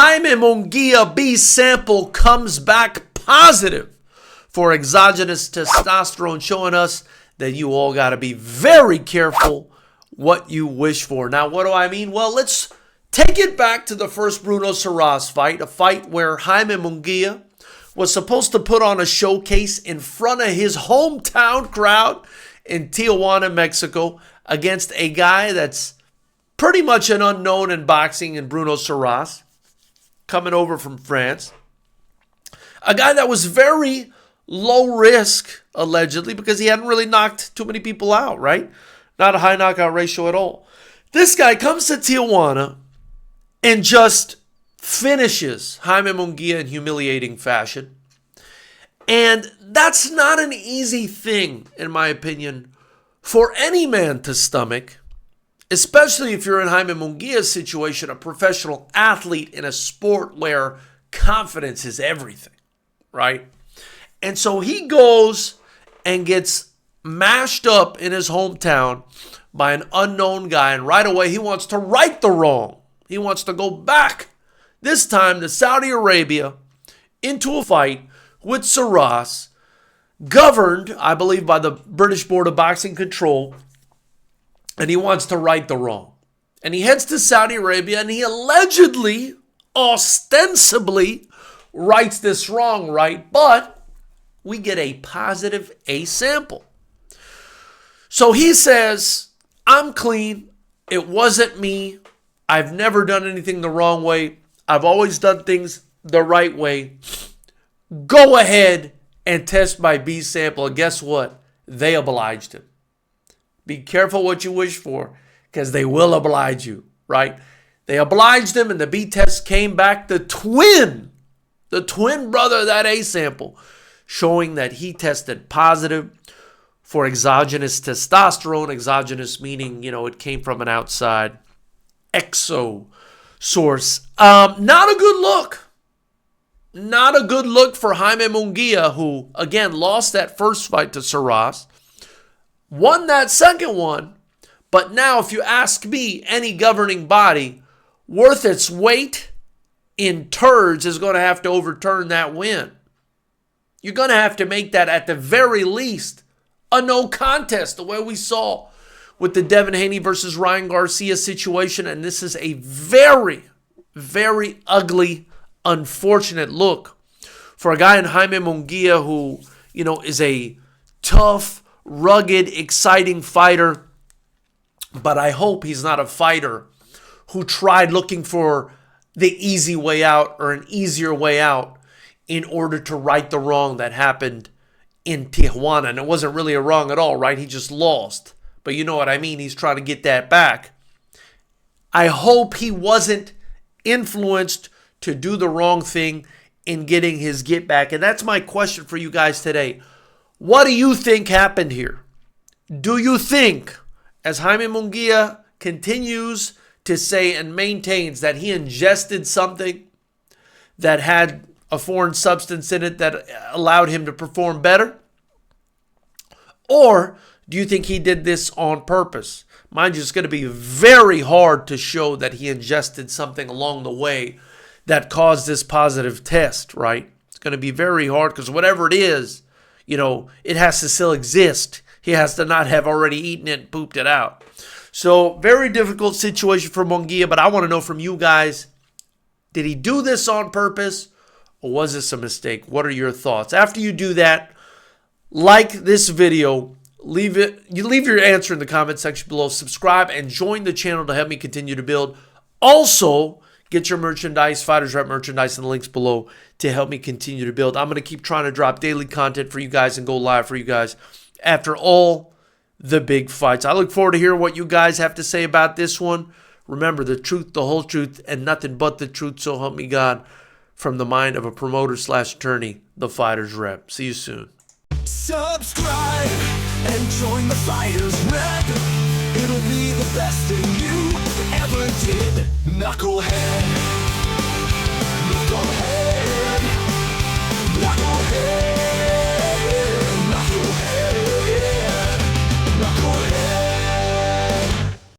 Jaime Munguia B sample comes back positive for exogenous testosterone, showing us that you all got to be very careful what you wish for. Now, what do I mean? Well, let's take it back to the first Bruno Saras fight, a fight where Jaime Munguia was supposed to put on a showcase in front of his hometown crowd in Tijuana, Mexico, against a guy that's pretty much an unknown in boxing in Bruno Saras, coming over from France. A guy that was very low risk, allegedly, because he hadn't really knocked too many people out, right? Not a high knockout ratio at all. This guy comes to Tijuana and just finishes Jaime Munguia in humiliating fashion. And that's not an easy thing, in my opinion, for any man to stomach, especially if you're in Jaime Munguia's situation, a professional athlete in a sport where confidence is everything, right? And so he goes and gets mashed up in his hometown by an unknown guy, and right away he wants to right the wrong. He wants to go back, this time to Saudi Arabia, into a fight with Saras, governed, I believe, by the British Board of Boxing Control, and he wants to right the wrong. And he heads to Saudi Arabia, and he allegedly, ostensibly, rights this wrong, right? But we get a positive A sample. So he says, I'm clean. It wasn't me. I've never done anything the wrong way. I've always done things the right way. Go ahead and test my B sample. And guess what? They obliged him. Be careful what you wish for, because they will oblige you, right? They obliged him, and the B test came back the twin brother of that A sample, showing that he tested positive for exogenous testosterone. Exogenous meaning, it came from an outside exo source. Not a good look. Not a good look for Jaime Munguia, who, again, lost that first fight to Saras, won that second one, but now, if you ask me, any governing body worth its weight in turds is going to have to overturn that win. You're going to have to make that, at the very least, a no contest, the way we saw with the Devin Haney versus Ryan Garcia situation. And this is a very, very ugly, unfortunate look for a guy in Jaime Munguia who, is a tough, rugged, exciting fighter. But I hope he's not a fighter who tried looking for the easy way out or an easier way out in order to right the wrong that happened in Tijuana. And it wasn't really a wrong at all, right? He just lost. But you know what I mean? He's trying to get that back. I hope he wasn't influenced to do the wrong thing in getting his get back. And that's my question for you guys today. What do you think happened here? Do you think, as Jaime Munguia continues to say and maintains, that he ingested something that had a foreign substance in it that allowed him to perform better? Or do you think he did this on purpose? Mind you, it's going to be very hard to show that he ingested something along the way that caused this positive test, right? It's going to be very hard because whatever it is, it has to still exist. He has to not have already eaten it and pooped it out. So, very difficult situation for Munguia, but I want to know from you guys, did he do this on purpose or was this a mistake? What are your thoughts? After you do that, like this video, leave your answer in the comment section below, subscribe, and join the channel to help me continue to build. Also, get your merchandise, FightersRep merchandise, in the links below to help me continue to build. I'm going to keep trying to drop daily content for you guys and go live for you guys after all the big fights. I look forward to hearing what you guys have to say about this one. Remember, the truth, the whole truth, and nothing but the truth, so help me God, from the mind of a promoter/attorney, the FightersRep. See you soon. Subscribe and join the FightersRep. It'll be the best thing you ever did, knucklehead.